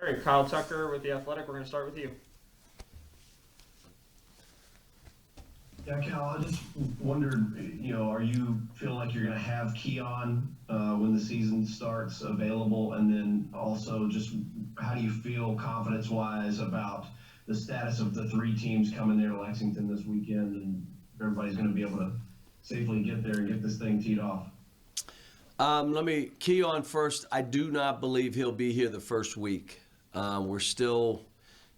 All right, Kyle Tucker with The Athletic. We're going to start with you. Yeah, Cal, I just wondered, are you feeling like you're going to have Keon when the season starts available? And then also just how do you feel confidence-wise about the status of the three teams coming there to Lexington this weekend, and everybody's going to be able to safely get there and get this thing teed off? Let me key on first. I do not believe he'll be here the first week.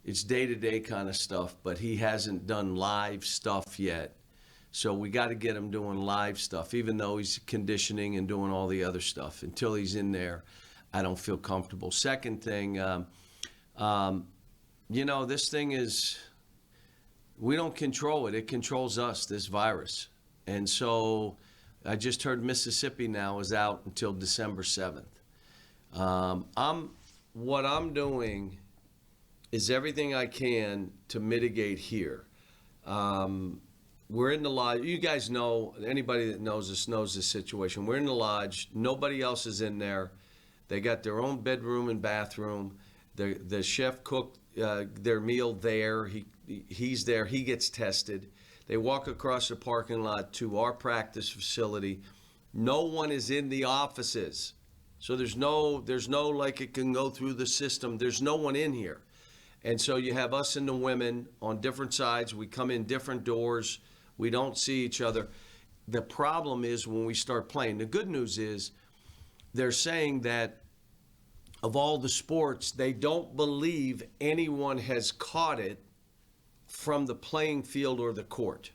It's day-to-day kind of stuff, but he hasn't done live stuff yet. So we got to get him doing live stuff, even though he's conditioning and doing all the other stuff. Until he's in there, I don't feel comfortable. Second thing, this thing is, we don't control it. It controls us, this virus. And so I just heard Mississippi now is out until December 7th. What I'm doing is everything I can to mitigate here. We're in the lodge. You guys know, anybody that knows us knows this situation. We're in the lodge. Nobody else is in there. They got their own bedroom and bathroom. The chef cooked their meal there. He's there. He gets tested. They walk across the parking lot to our practice facility. No one is in the offices. So there's no like it can go through the system. There's no one in here. And so you have us and the women on different sides. We come in different doors. We don't see each other. The problem is when we start playing. The good news is they're saying that of all the sports, they don't believe anyone has caught it from the playing field or the court.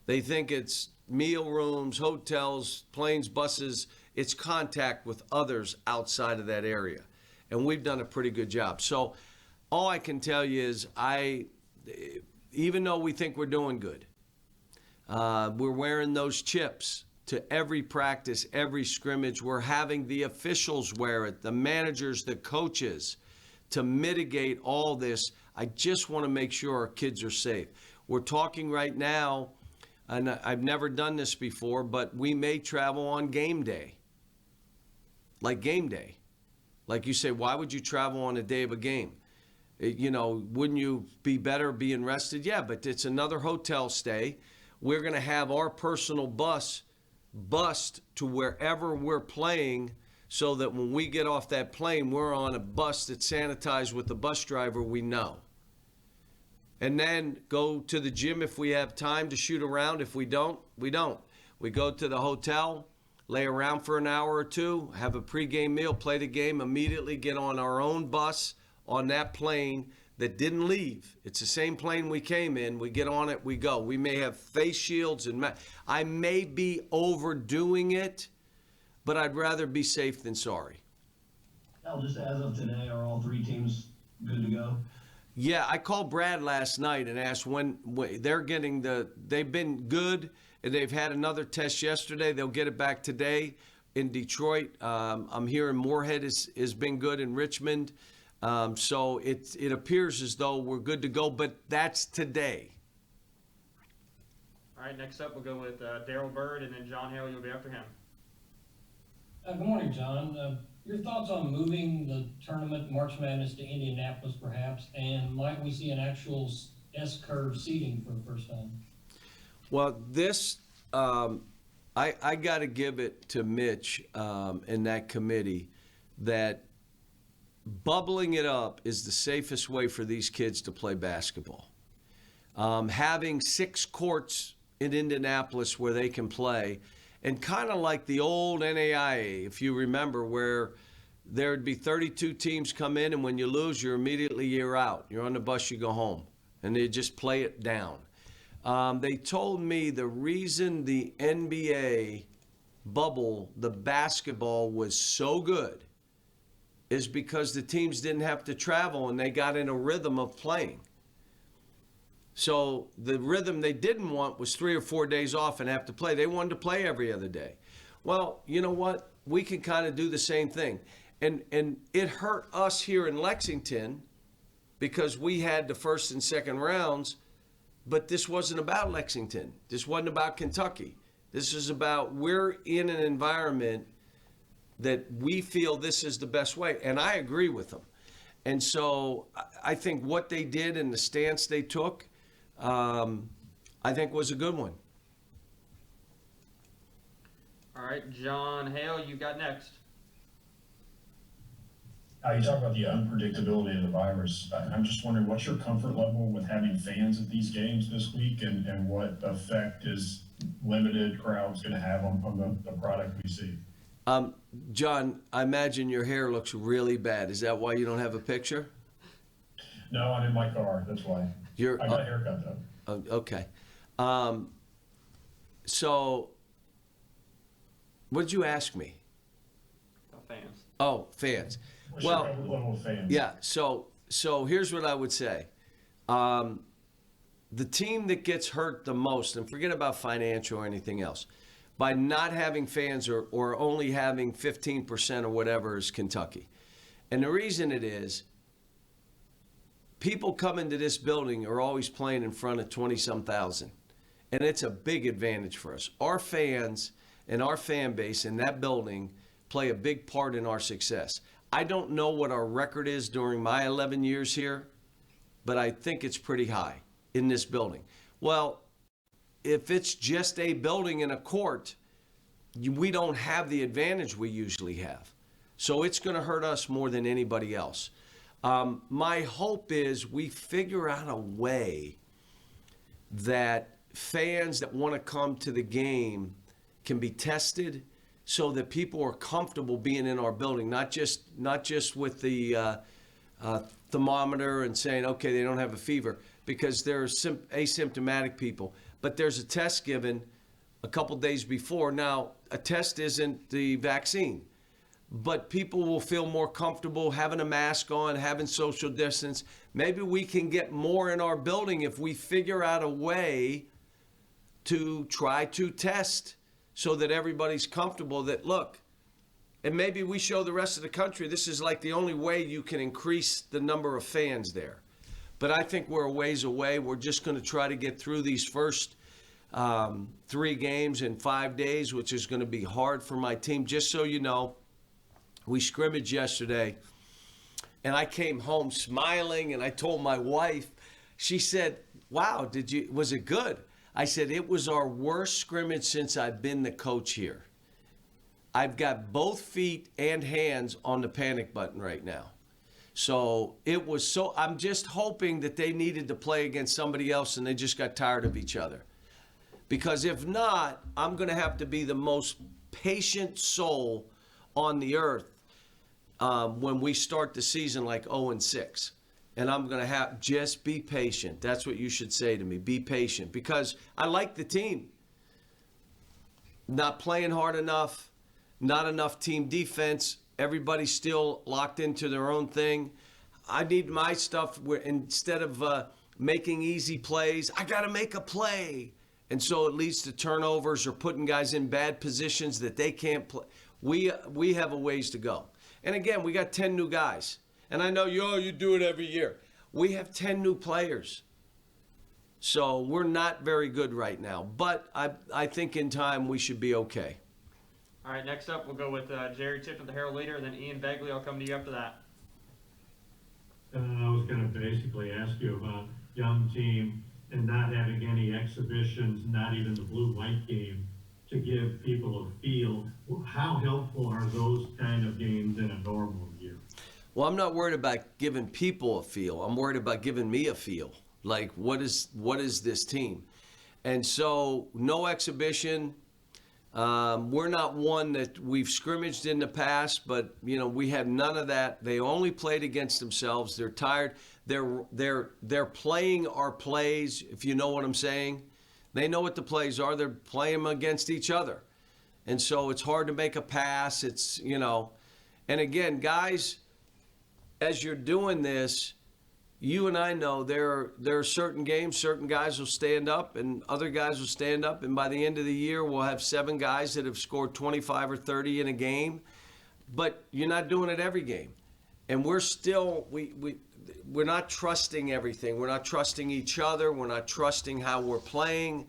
They think it's meal rooms, hotels, planes, buses. It's contact with others outside of that area. And we've done a pretty good job. So all I can tell you is even though we think we're doing good, we're wearing those chips to every practice, every scrimmage. We're having the officials wear it, the managers, the coaches, to mitigate all this. I just want to make sure our kids are safe. We're talking right now, and I've never done this before, but we may travel on game day. Like game day. Like you say, why would you travel on a day of a game? Wouldn't you be better being rested? Yeah, but it's another hotel stay. We're going to have our personal bus bust to wherever we're playing so that when we get off that plane, we're on a bus that's sanitized with the bus driver we know. And then go to the gym if we have time to shoot around. If we don't, we don't. We go to the hotel, lay around for an hour or two, have a pregame meal, play the game, immediately get on our own bus on that plane that didn't leave. It's the same plane we came in. We get on it, we go. We may have face shields and I may be overdoing it, but I'd rather be safe than sorry. Al, just as of today, are all three teams good to go? Yeah, I called Brad last night and asked when they're getting they've been good, and they've had another test yesterday. They'll get it back today in Detroit. I'm hearing Moorhead has been good in Richmond. So it appears as though we're good to go, but that's today. All right, next up we'll go with Daryl Bird, and then John Haley will be after him. Good morning, John. Your thoughts on moving the tournament, March Madness, to Indianapolis, perhaps, and might we see an actual S-curve seating for the first time? Well, this, I got to give it to Mitch and that committee that bubbling it up is the safest way for these kids to play basketball. Having 6 courts in Indianapolis where they can play, and kind of like the old NAIA, if you remember, where there'd be 32 teams come in, and when you lose, you're out. You're on the bus, you go home. And they just play it down. They told me the reason the NBA bubble, the basketball, was so good is because the teams didn't have to travel and they got in a rhythm of playing. So the rhythm they didn't want was 3 or 4 days off and have to play. They wanted to play every other day. Well, you know what? We can kind of do the same thing. And it hurt us here in Lexington because we had the first and second rounds, but this wasn't about Lexington. This wasn't about Kentucky. This is about we're in an environment that we feel this is the best way. And I agree with them. And so I think what they did and the stance they took, I think was a good one. All right, John Hale, you got next. You talk about the unpredictability of the virus. I'm just wondering, what's your comfort level with having fans at these games this week, and what effect is limited crowds going to have on the product we see? John, I imagine your hair looks really bad. Is that why you don't have a picture? No, I'm in my car. That's why. I got a haircut, though. Okay. So, what did you ask me? Fans. Oh, fans. What's your Well, comfort level of fans? yeah. So here's what I would say. The team that gets hurt the most, and forget about financial or anything else, by not having fans or only having 15% or whatever, is Kentucky. And the reason it is, people come into this building are always playing in front of 20-some thousand. And it's a big advantage for us. Our fans and our fan base in that building play a big part in our success. I don't know what our record is during my 11 years here, but I think it's pretty high in this building. Well, if it's just a building and a court, we don't have the advantage we usually have. So it's going to hurt us more than anybody else. My hope is we figure out a way that fans that want to come to the game can be tested so that people are comfortable being in our building, not just with the thermometer and saying, okay, they don't have a fever, because there's asymptomatic people. But there's a test given a couple days before. Now, a test isn't the vaccine, but people will feel more comfortable having a mask on, having social distance. Maybe we can get more in our building if we figure out a way to try to test so that everybody's comfortable that, look, and maybe we show the rest of the country this is like the only way you can increase the number of fans there. But I think we're a ways away. We're just going to try to get through these first 3 games in 5 days, which is going to be hard for my team. Just so you know, we scrimmaged yesterday, and I came home smiling, and I told my wife, she said, wow, was it good? I said, it was our worst scrimmage since I've been the coach here. I've got both feet and hands on the panic button right now. So it was I'm just hoping that they needed to play against somebody else and they just got tired of each other. Because if not, I'm going to have to be the most patient soul on the earth when we start the season like 0-6. And I'm going to just be patient. That's what you should say to me. Be patient. Because I like the team. Not playing hard enough. Not enough team defense. Everybody's still locked into their own thing. I need my stuff where instead of making easy plays, I got to make a play. And so it leads to turnovers or putting guys in bad positions that they can't play. We have a ways to go. And again, we got 10 new guys. And I know you do it every year. We have 10 new players. So we're not very good right now. But I think in time we should be okay. All right, next up we'll go with Jerry Tipton, the Herald leader, and then Ian Begley. I'll come to you after that. I was going to basically ask you about young team and not having any exhibitions, not even the blue-white game, to give people a feel. How helpful are those kind of games in a normal year? Well, I'm not worried about giving people a feel. I'm worried about giving me a feel. Like, what is this team? And so, no exhibition. We're not one that we've scrimmaged in the past, but we have none of that. They only played against themselves. They're tired. They're playing our plays, if you know what I'm saying. They know what the plays are. They're playing them against each other. And so it's hard to make a pass. It's, and again, guys, as you're doing this, you and I know there are certain games, certain guys will stand up and other guys will stand up. And by the end of the year, we'll have 7 guys that have scored 25 or 30 in a game. But you're not doing it every game. And we're still, we're not trusting everything. We're not trusting each other. We're not trusting how we're playing.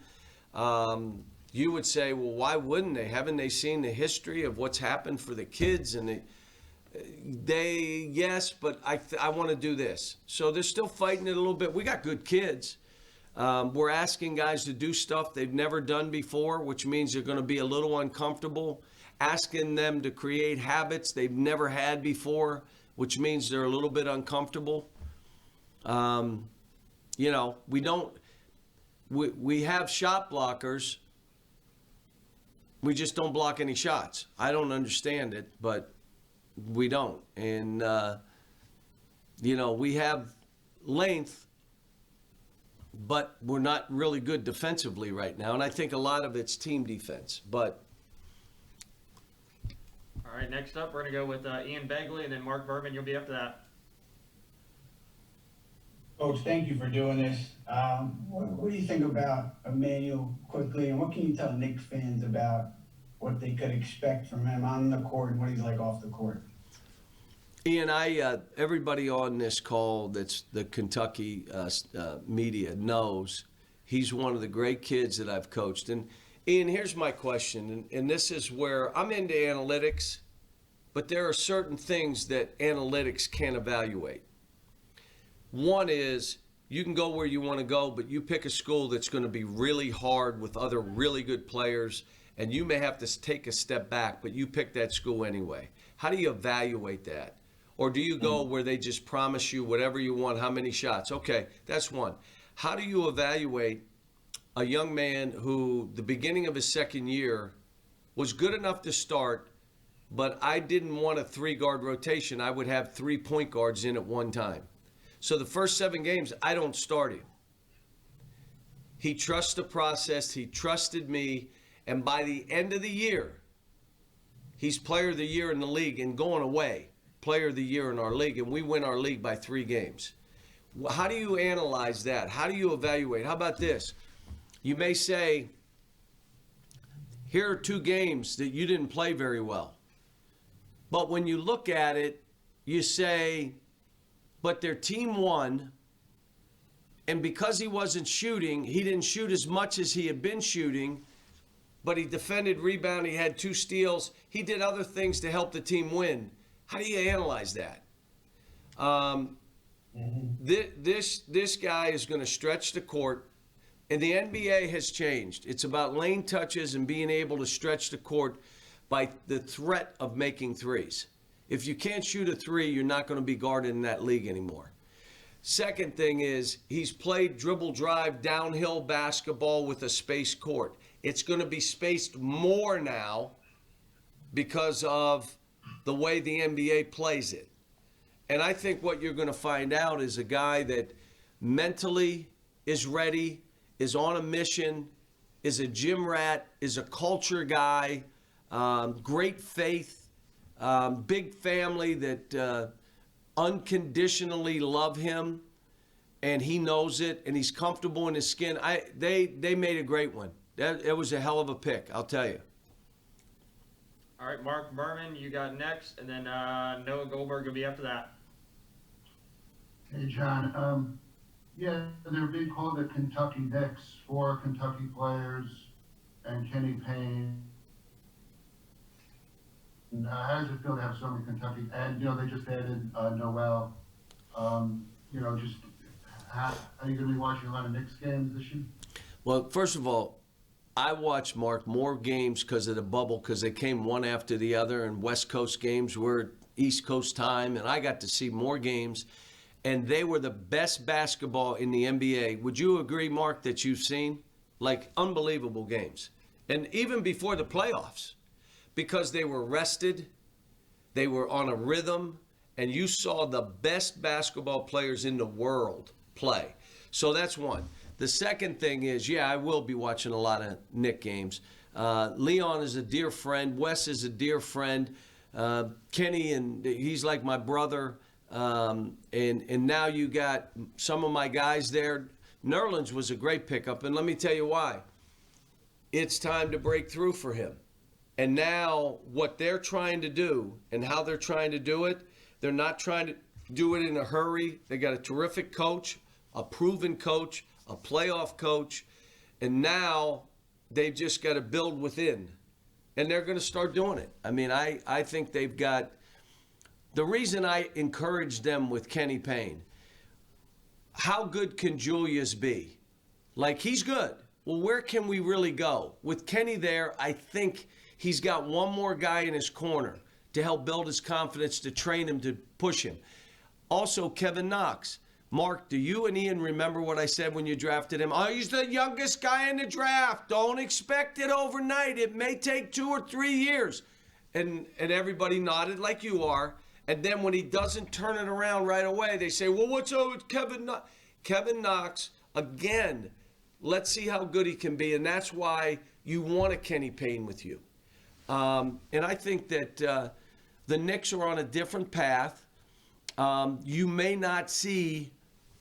You would say, well, why wouldn't they? Haven't they seen the history of what's happened for the kids? And yes, but I want to do this. So they're still fighting it a little bit. We got good kids. We're asking guys to do stuff they've never done before, which means they're going to be a little uncomfortable. Asking them to create habits they've never had before, which means they're a little bit uncomfortable. You know, we have shot blockers. We just don't block any shots. I don't understand it, but we don't. And, you know, we have length, but we're not really good defensively right now. And I think a lot of it's team defense. But All right, next up, we're going to go with Ian Begley and then Mark Berman. You'll be after that. Coach, thank you for doing this. What do you think about Emmanuel quickly, and what can you tell Knicks fans about what they could expect from him on the court and what he's like off the court? Ian, everybody on this call that's the Kentucky media knows he's one of the great kids that I've coached. And Ian, here's my question, and this is where I'm into analytics, but there are certain things that analytics can't evaluate. One is you can go where you want to go, but you pick a school that's going to be really hard with other really good players, and you may have to take a step back, but you pick that school anyway. How do you evaluate that? Or do you go where they just promise you whatever you want, how many shots? Okay, that's one. How do you evaluate a young man who the beginning of his second year was good enough to start, but I didn't want a 3-guard rotation. I would have 3 point guards in at one time. So the first 7 games, I don't start him. He trusts the process. He trusted me. And by the end of the year, he's player of the year in the league and going away, player of the year in our league. And we win our league by 3 games. How do you analyze that? How do you evaluate? How about this? You may say, here are 2 games that you didn't play very well. But when you look at it, you say, but their team won, and because he wasn't shooting, he didn't shoot as much as he had been shooting, but he defended, rebounded, he had 2 steals. He did other things to help the team win. How do you analyze that? This guy is going to stretch the court, and the NBA has changed. It's about lane touches and being able to stretch the court by the threat of making threes. If you can't shoot a 3, you're not going to be guarded in that league anymore. Second thing is he's played dribble drive downhill basketball with a spaced court. It's going to be spaced more now because of the way the NBA plays it. And I think what you're going to find out is a guy that mentally is ready, is on a mission, is a gym rat, is a culture guy, great faith, big family that unconditionally love him, and he knows it, and he's comfortable in his skin. They made a great one. It was a hell of a pick, I'll tell you. All right, Mark Berman, you got next, and then Noah Goldberg will be after that. Hey, John. Yeah, they're being called the Kentucky Knicks, 4 Kentucky players and Kenny Payne. How does it feel to have so many Kentucky? And, you know, they just added Noel. You know, just are you going to be watching a lot of Knicks games this year? Well, first of all, I watched, Mark, more games because of the bubble, because they came one after the other, and West Coast games were East Coast time, and I got to see more games, and they were the best basketball in the NBA. Would you agree, Mark, that you've seen? Like, unbelievable games. And even before the playoffs, because they were rested, they were on a rhythm, and you saw the best basketball players in the world play. So that's one. The second thing is, yeah, I will be watching a lot of Knick games. Leon is a dear friend. Wes is a dear friend. Kenny, and he's like my brother. And now you got some of my guys there. Nerlens was a great pickup, and let me tell you why. It's time to break through for him. And now what they're trying to do and how they're trying to do it, they're not trying to do it in a hurry. They got a terrific coach, a proven coach, a playoff coach, and now they've just got to build within. And they're going to start doing it. I mean, I think they've got The reason I encouraged them with Kenny Payne, how good can Julius be? Like, he's good. Well, where can we really go? With Kenny there, I think he's got one more guy in his corner to help build his confidence, to train him, to push him. Also, Kevin Knox. Mark, do you and Ian remember what I said when you drafted him? Oh, he's the youngest guy in the draft. Don't expect it overnight. It may take 2 or 3 years. And everybody nodded like you are. And then when he doesn't turn it around right away, they say, well, what's up with Kevin Knox? Kevin Knox, again, let's see how good he can be. And that's why you want a Kenny Payne with you. And I think that the Knicks are on a different path. You may not see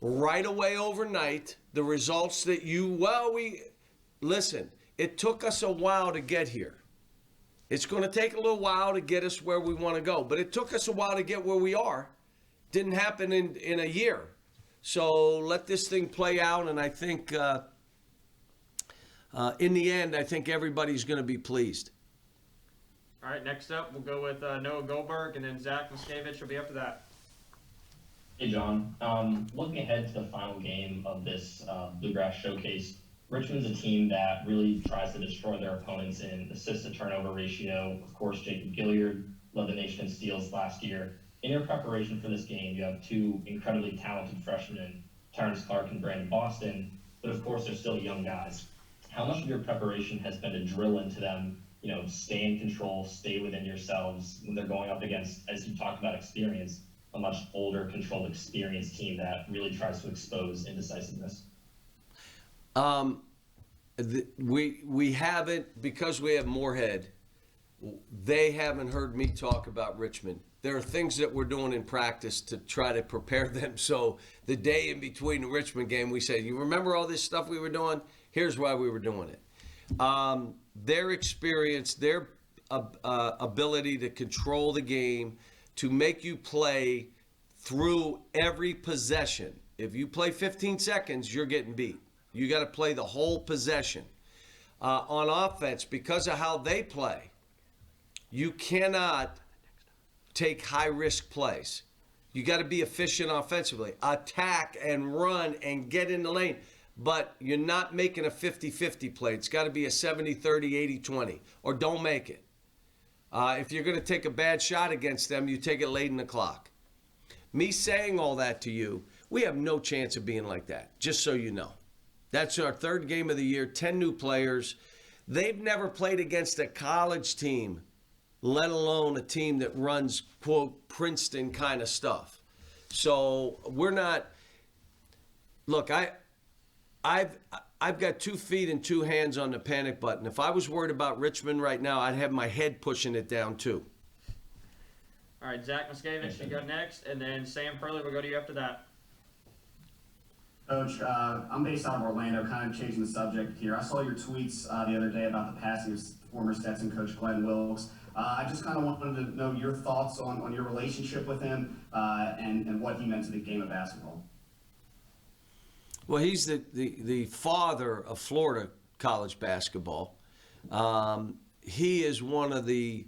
right away overnight the results that listen, it took us a while to get here. It's going to take a little while to get us where we want to go, but it took us a while to get where we are. Didn't happen in a year. So let this thing play out, and I think in the end, I think everybody's going to be pleased. All right, next up, we'll go with Noah Goldberg, and then Zach Miskevich will be after that. Hey, John. Looking ahead to the final game of this Bluegrass Showcase, Richmond's a team that really tries to destroy their opponents in assist-to-turnover ratio. Of course, Jacob Gilliard led the nation in steals last year. In your preparation for this game, you have 2 incredibly talented freshmen, Terrence Clark and Brandon Boston, but of course, they're still young guys. How much of your preparation has been to drill into them, stay in control, stay within yourselves when they're going up against, as you talked about experience, a much older, controlled, experienced team that really tries to expose indecisiveness? We haven't, because we have Moorhead, they haven't heard me talk about Richmond. There are things that we're doing in practice to try to prepare them. So the day in between the Richmond game, we say, you remember all this stuff we were doing? Here's why we were doing it. Their experience, their ability to control the game, to make you play through every possession. If you play 15 seconds, you're getting beat. You got to play the whole possession. On offense, because of how they play, you cannot take high-risk plays. You got to be efficient offensively. Attack and run and get in the lane. But you're not making a 50-50 play. It's got to be a 70-30, 80-20, or don't make it. If you're going to take a bad shot against them, you take it late in the clock. Me saying all that to you, we have no chance of being like that, just so you know. That's our 3rd game of the year, 10 new players. They've never played against a college team, let alone a team that runs, quote, Princeton kind of stuff. So we're not – look, I've got 2 feet and 2 hands on the panic button. If I was worried about Richmond right now, I'd have my head pushing it down too. All right, Zach Miskevich, you go next, and then Sam Hurley will go to you after that. Coach, I'm based out of Orlando, kind of changing the subject here. I saw your tweets the other day about the passing of former Stetson coach Glenn Wilkes. I just kind of wanted to know your thoughts on your relationship with him and what he meant to the game of basketball. Well, he's the father of Florida college basketball. He is one of the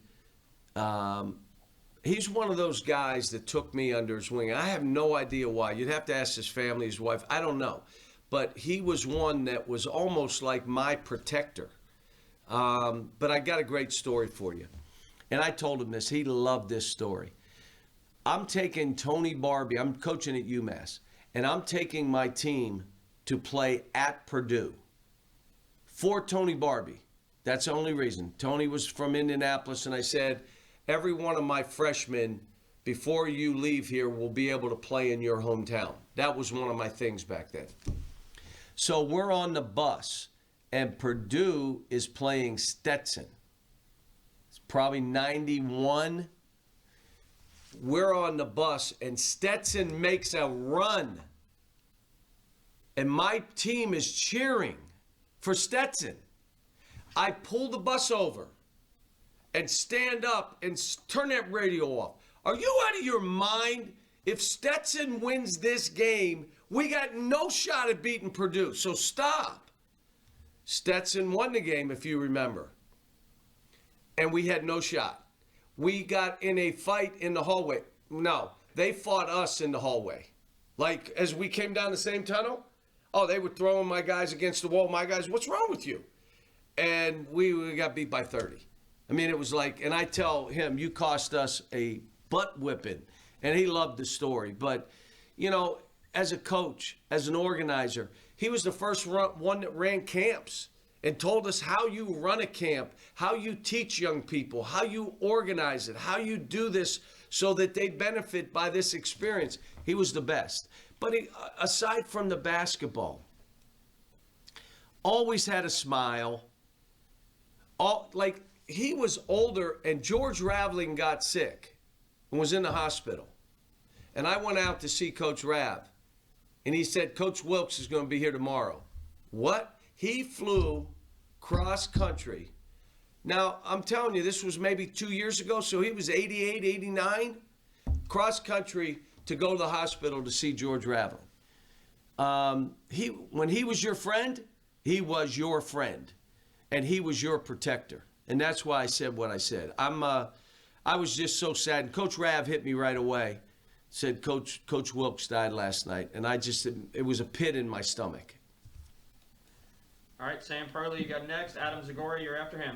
he's one of those guys that took me under his wing. I have no idea why. You'd have to ask his family, his wife. I don't know. But he was one that was almost like my protector. But I got a great story for you. And I told him this. He loved this story. I'm taking Tony Barbie. I'm coaching at UMass. And I'm taking my team to play at Purdue for Tony Barbie. That's the only reason. Tony was from Indianapolis, and I said, every one of my freshmen, before you leave here, will be able to play in your hometown. That was one of my things back then. So we're on the bus, and Purdue is playing Stetson. It's probably 91. We're on the bus, and Stetson makes a run. And my team is cheering for Stetson. I pull the bus over and stand up and turn that radio off. Are you out of your mind? If Stetson wins this game, we got no shot at beating Purdue, so stop. Stetson won the game, if you remember. And we had no shot. We got in a fight in the hallway. No, they fought us in the hallway. Like, as we came down the same tunnel, oh, they were throwing my guys against the wall. My guys, what's wrong with you? And we got beat by 30. I mean, it was like, and I tell him, you cost us a butt whipping. And he loved the story. But, you know, as a coach, as an organizer, he was the first one that ran camps and told us how you run a camp, how you teach young people, how you organize it, how you do this so that they benefit by this experience. He was the best. But aside from the basketball, always had a smile. Like, he was older, and George Raveling got sick and was in the hospital. And I went out to see Coach Rav, and he said, Coach Wilkes is going to be here tomorrow. What? He flew cross country. Now, I'm telling you, this was maybe 2 years ago, so he was 88, 89, cross country to go to the hospital to see George Raveling. When he was your friend, he was your friend, and he was your protector. And that's why I said what I said. I was just so sad. And Coach Rav hit me right away. Said, Coach Wilkes died last night. And it was a pit in my stomach. All right, Sam Furley, you got next. Adam Zagori, you're after him.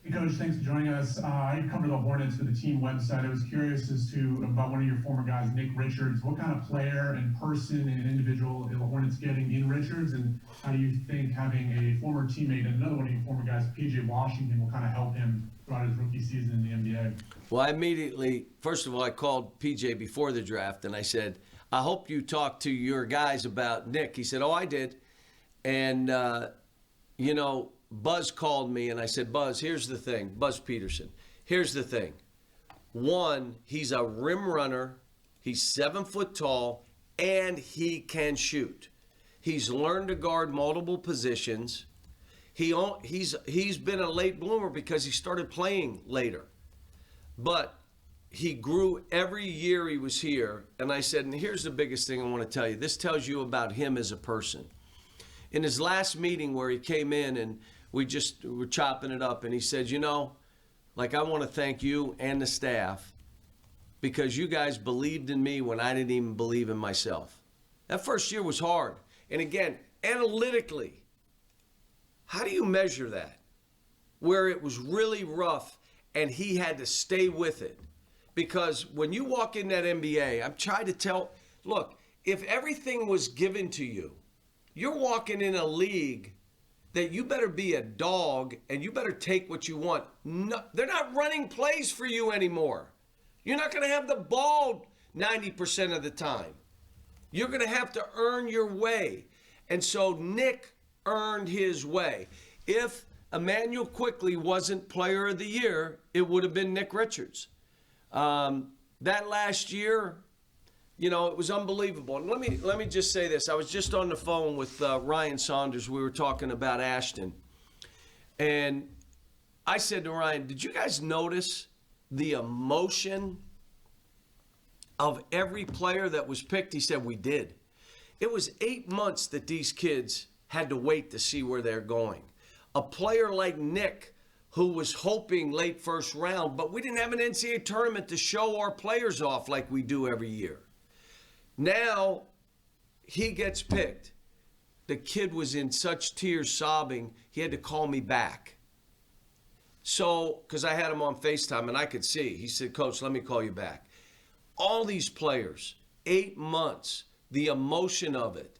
Hey, Coach, thanks for joining us. I cover the Hornets for the team website. I was curious about one of your former guys, Nick Richards. What kind of player and person and individual are the Hornets getting in Richards? And how do you think having a former teammate and another one of your former guys, P.J. Washington, will kind of help him throughout his rookie season in the NBA? Well, I immediately, first of all, I called P.J. before the draft, and I said, I hope you talked to your guys about Nick. He said, oh, I did. And, you know, Buzz called me, and I said, Buzz, here's the thing. Buzz Peterson, here's the thing. One, he's a rim runner. He's 7 foot tall, and he can shoot. He's learned to guard multiple positions. He's been a late bloomer because he started playing later. But he grew every year he was here. And I said, and here's the biggest thing I want to tell you. This tells you about him as a person. In his last meeting where he came in and we just were chopping it up, and he said, you know, like, I want to thank you and the staff because you guys believed in me when I didn't even believe in myself. That first year was hard. And again, analytically, how do you measure that? Where it was really rough and he had to stay with it. Because when you walk in that NBA, I'm trying to tell, look, if everything was given to you, you're walking in a league that you better be a dog and you better take what you want. No, they're not running plays for you anymore. You're not going to have the ball 90% of the time. You're going to have to earn your way. And so Nick earned his way. If Emmanuel Quickley wasn't player of the year, it would have been Nick Richards. That last year, you know, it was unbelievable. And let me just say this. I was just on the phone with Ryan Saunders. We were talking about Ashton. And I said to Ryan, did you guys notice the emotion of every player that was picked? He said, we did. It was 8 months that these kids had to wait to see where they're going. A player like Nick, who was hoping late first round, but we didn't have an NCAA tournament to show our players off like we do every year. Now he gets picked. The kid was in such tears, sobbing, he had to call me back. So, because I had him on FaceTime and I could see, he said, Coach, let me call you back. All these players, 8 months, the emotion of it,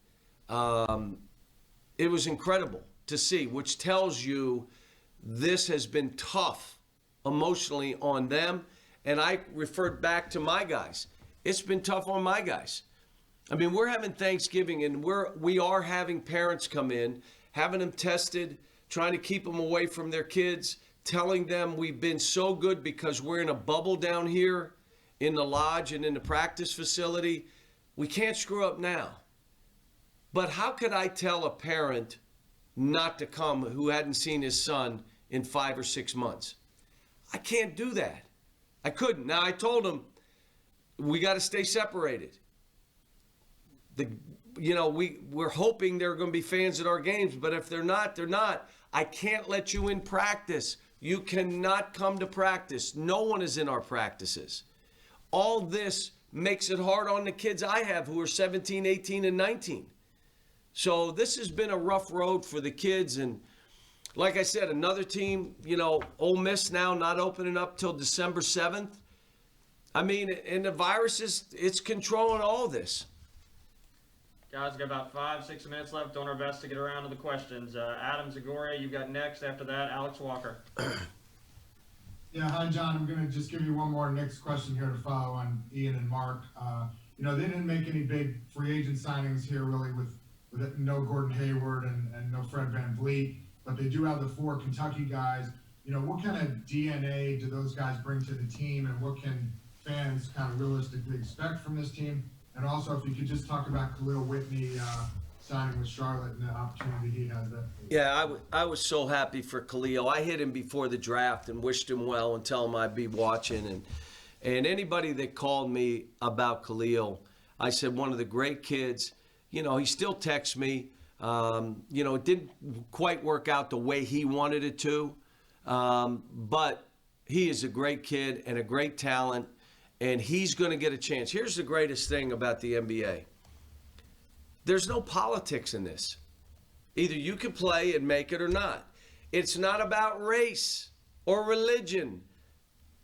it was incredible to see, which tells you this has been tough emotionally on them. And I referred back to my guys. It's been tough on my guys. I mean, we're having Thanksgiving and we are having parents come in, having them tested, trying to keep them away from their kids, telling them we've been so good because we're in a bubble down here in the lodge and in the practice facility. We can't screw up now. But how could I tell a parent not to come who hadn't seen his son in 5 or 6 months? I can't do that. I couldn't. Now, I told him, we got to stay separated. We're hoping there are going to be fans at our games, but if they're not, they're not. I can't let you in practice You cannot come to practice. No one is in our practices. All this makes it hard on the kids I have who are 17, 18, and 19. So this has been a rough road for the kids. And like I said, another team, Ole Miss now not opening up till December 7th. I mean, and the virus it's controlling all this. Guys, got about 5-6 minutes left. Doing our best to get around to the questions. Adam Zagoria, you've got next. After that, Alex Walker. Yeah, hi, John. I'm going to just give you one more next question here to follow on Ian and Mark. They didn't make any big free agent signings here really with no Gordon Hayward and no Fred VanVleet, but they do have the 4 Kentucky guys. What kind of DNA do those guys bring to the team, and what can fans kind of realistically expect from this team? And also, if you could just talk about Khalil Whitney signing with Charlotte and the opportunity he has there. Yeah, I was so happy for Khalil. I hit him before the draft and wished him well and tell him I'd be watching. And anybody that called me about Khalil, I said, one of the great kids. He still texts me. It didn't quite work out the way he wanted it to. But he is a great kid and a great talent. And he's going to get a chance. Here's the greatest thing about the NBA. There's no politics in this. Either you can play and make it or not. It's not about race or religion.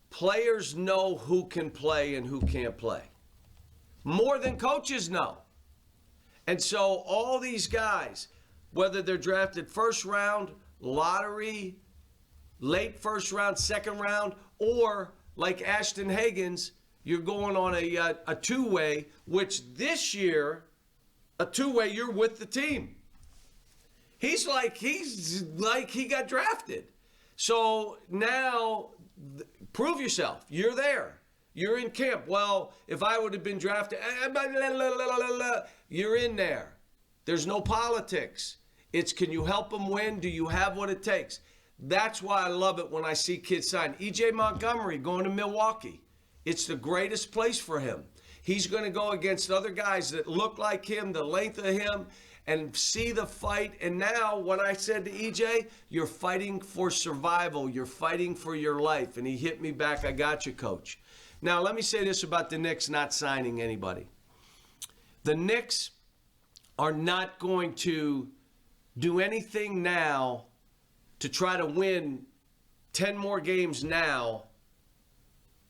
Players know who can play and who can't play. More than coaches know. And so all these guys, whether they're drafted first round, lottery, late first round, second round, or like Ashton Higgins, you're going on a two-way, which this year, a two-way, you're with the team. He's like he got drafted. So now, prove yourself. You're there. You're in camp. Well, if I would have been drafted, you're in there. There's no politics. It's can you help them win? Do you have what it takes? That's why I love it when I see kids sign. E.J. Montgomery going to Milwaukee. It's the greatest place for him. He's going to go against other guys that look like him, the length of him, and see the fight. And now when I said to E.J., you're fighting for survival. You're fighting for your life. And he hit me back, I got you, coach. Now, let me say this about the Knicks not signing anybody. The Knicks are not going to do anything now to try to win 10 more games now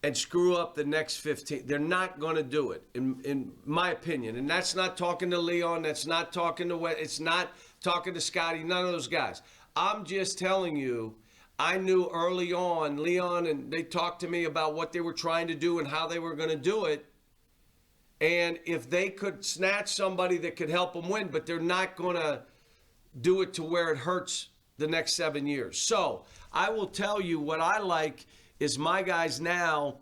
and screw up the next 15. They're not going to do it, in my opinion. And that's not talking to Leon. That's not talking to Wes. It's not talking to Scotty. None of those guys. I'm just telling you, I knew early on, Leon, and they talked to me about what they were trying to do and how they were going to do it. And if they could snatch somebody that could help them win, but they're not going to do it to where it hurts the next 7 years. So I will tell you what I like is my guys now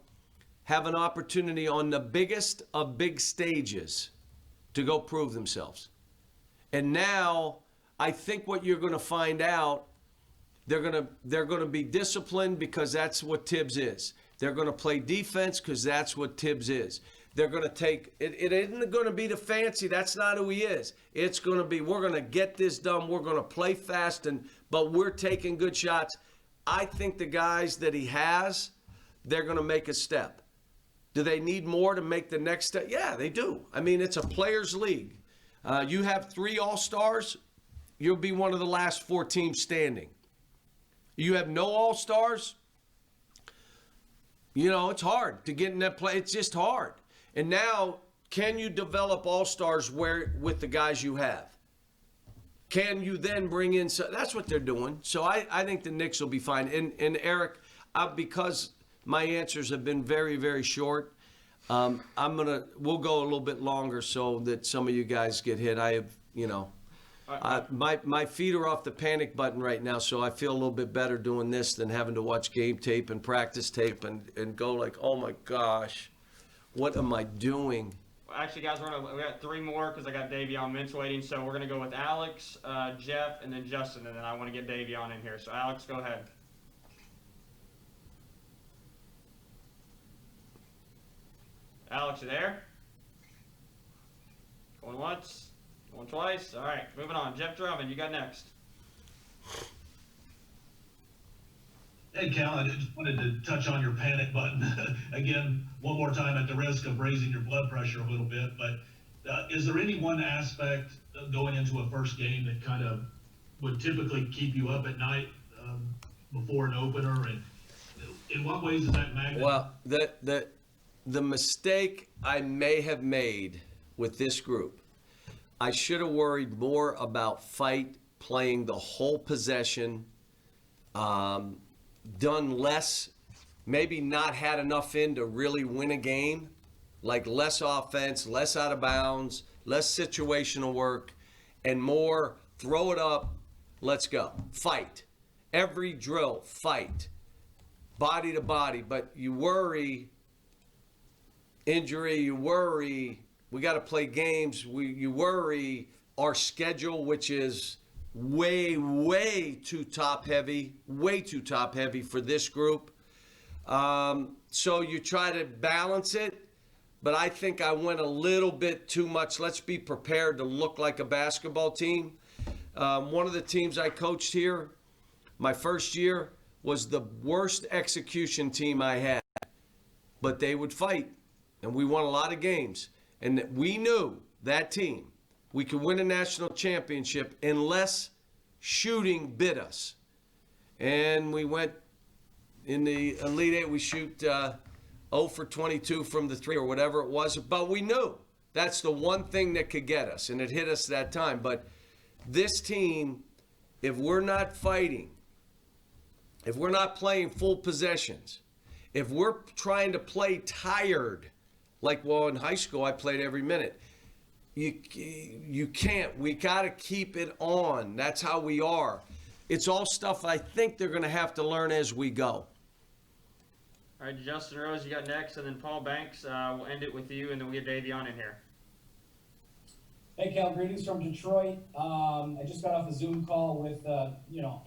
have an opportunity on the biggest of big stages to go prove themselves. And now I think what you're going to find out, they're going to be disciplined because that's what Tibbs is. They're going to play defense because that's what Tibbs is. They're going to take it isn't going to be the fancy. That's not who he is. It's going to be we're going to get this done. We're going to play fast, but we're taking good shots. I think the guys that he has, they're going to make a step. Do they need more to make the next step? Yeah, they do. I mean, it's a players' league. You have 3 All-Stars, you'll be one of the last 4 teams standing. You have no All-Stars, it's hard to get in that play. It's just hard. And now, can you develop All-Stars with the guys you have? Can you then bring in? That's what they're doing. So I think the Knicks will be fine. And Eric, because my answers have been very, very short, we'll go a little bit longer so that some of you guys get hit. I have, my feet are off the panic button right now, so I feel a little bit better doing this than having to watch game tape and practice tape and go like, oh my gosh, what am I doing? Actually, guys, we got 3 more because I got Davion Mintz waiting. So we're going to go with Alex, Jeff, and then Justin, and then I want to get Davion in here. So Alex, go ahead. Alex, you there? Going once, going twice. All right, moving on. Jeff Drummond, you got next. Hey, Cal, I just wanted to touch on your panic button again, one more time at the risk of raising your blood pressure a little bit. But is there any one aspect of going into a first game that kind of would typically keep you up at night before an opener? And in what ways is that magnet? Well, the mistake I may have made with this group, I should have worried more about fight, playing the whole possession, done less, maybe not had enough in to really win a game, like less offense, less out of bounds, less situational work, and more throw it up, let's go, fight. Every drill, fight, body to body. But you worry injury, you worry we got to play games, you worry our schedule, which is way too top heavy for this group. So you try to balance it, but I think I went a little bit too much. Let's be prepared to look like a basketball team. One of the teams I coached here, my first year, was the worst execution team I had, but they would fight, and we won a lot of games. And we knew, that team, we could win a national championship unless shooting bit us. And we went in the Elite Eight, we shoot 0 for 22 from the three or whatever it was. But we knew that's the one thing that could get us, and it hit us that time. But this team, if we're not fighting, if we're not playing full possessions, if we're trying to play tired, like, well, in high school I played every minute, you can't. We got to keep it on. That's how we are. It's all stuff I think they're going to have to learn as we go. All right, Justin Rose, you got next, and then Paul Banks. We'll end it with you, and then we'll get Davion in here. Hey, Cal, greetings from Detroit. I just got off a Zoom call with,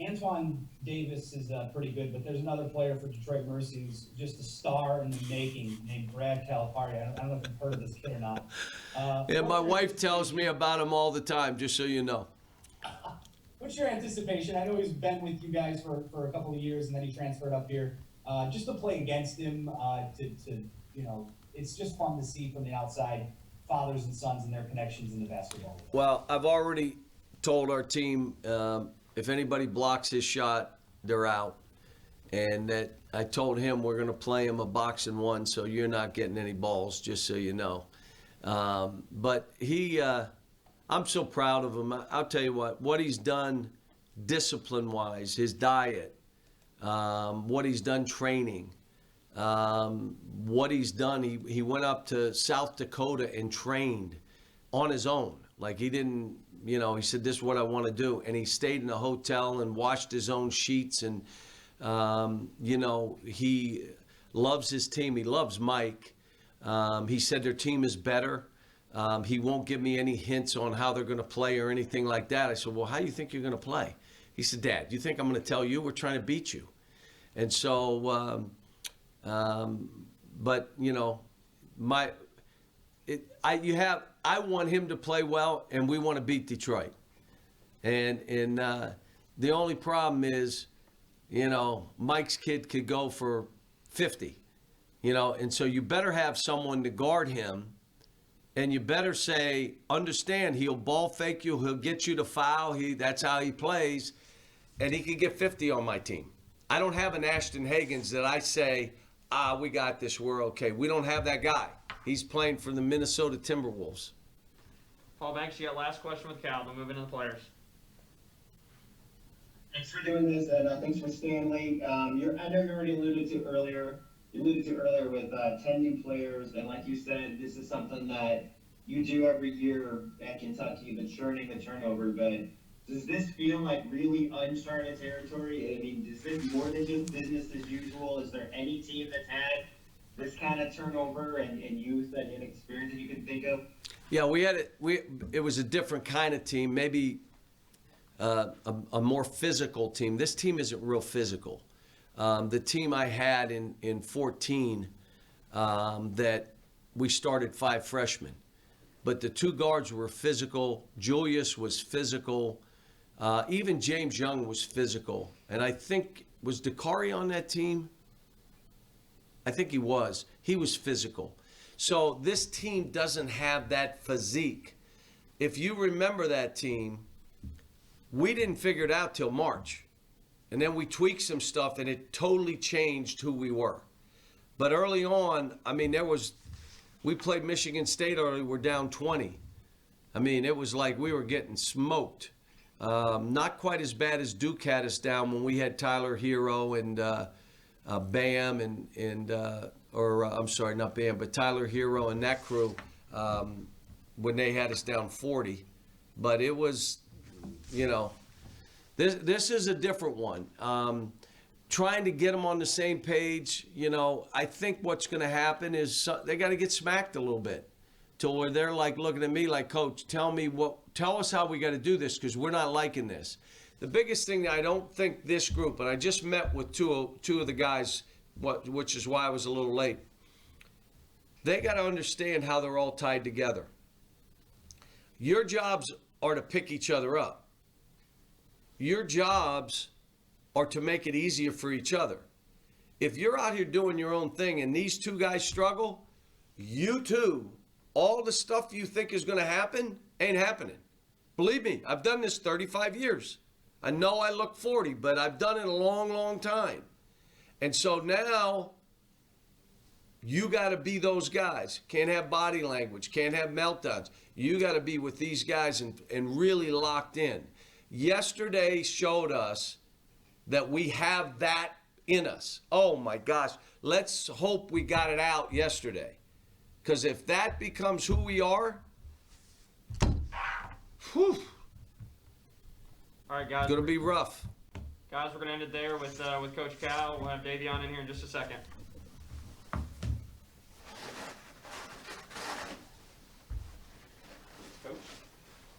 Antoine Davis is pretty good, but there's another player for Detroit Mercy who's just a star in the making named Brad Calipari. I don't know if you've heard of this kid or not. Yeah, my wife tells me about him all the time, just so you know. What's your anticipation? I know he's been with you guys for a couple of years, and then he transferred up here. Just to play against him, it's just fun to see from the outside fathers and sons and their connections in the basketball. Well, I've already told our team if anybody blocks his shot, they're out. And that I told him we're going to play him a box and one, so you're not getting any balls, just so you know. But I'm so proud of him. I'll tell you what he's done discipline-wise, his diet, what he's done training. What he's done, he went up to South Dakota and trained on his own. Like he didn't, he said, this is what I want to do. And he stayed in a hotel and washed his own sheets. And, he loves his team. He loves Mike. He said their team is better. He won't give me any hints on how they're going to play or anything like that. I said, well, how do you think you're going to play? He said, Dad, you think I'm going to tell you? We're trying to beat you. And so, but I want him to play well, and we want to beat Detroit. And the only problem is, Mike's kid could go for 50, and so you better have someone to guard him, and you better say, understand, he'll ball fake you, he'll get you to foul, that's how he plays, and he could get 50 on my team. I don't have an Ashton Hagans that I say, we got this, we're okay. We don't have that guy. He's playing for the Minnesota Timberwolves. Paul Banks, you got last question with Cal. Then move into the players. Thanks for doing this, and thanks for staying late. I know you already alluded to earlier with 10 new players, and like you said, this is something that you do every year at Kentucky, the churning, the turnover. But does this feel like really uncharted territory? I mean, is this more than just business as usual? Is there any team that's had this kind of turnover and youth and inexperience that you can think of? Yeah, it was a different kind of team, maybe a more physical team. This team isn't real physical. The team I had in 14, that we started 5 freshmen. But the 2 guards were physical. Julius was physical. Even James Young was physical. And I think was Dakari on that team? I think he was. He was physical. So this team doesn't have that physique. If you remember that team, we didn't figure it out till March. And then we tweaked some stuff and it totally changed who we were. But early on, I mean, we played Michigan State early, we're down 20. I mean, it was like we were getting smoked. Not quite as bad as Duke had us down when we had Tyler Hero and Bam I'm sorry, not Bam, but Tyler Hero and that crew when they had us down 40. But it was, you know, this is a different one. Trying to get them on the same page, you know, I think what's going to happen is they got to get smacked a little bit till where they're like looking at me like, Coach, tell us how we got to do this because we're not liking this. The biggest thing that I don't think this group, and I just met with two of the guys, which is why I was a little late. They got to understand how they're all tied together. Your jobs are to pick each other up. Your jobs are to make it easier for each other. If you're out here doing your own thing and these two guys struggle, you too, all the stuff you think is going to happen ain't happening. Believe me, I've done this 35 years. I know I look 40, but I've done it a long, long time. And so now you got to be those guys. Can't have body language, can't have meltdowns. You got to be with these guys and really locked in. Yesterday showed us that we have that in us. Oh my gosh, let's hope we got it out yesterday. Because if that becomes who we are, whew, All right, guys. it's going to be rough. Guys, we're going to end it there with Coach Cal. We'll have Davion in here in just a second.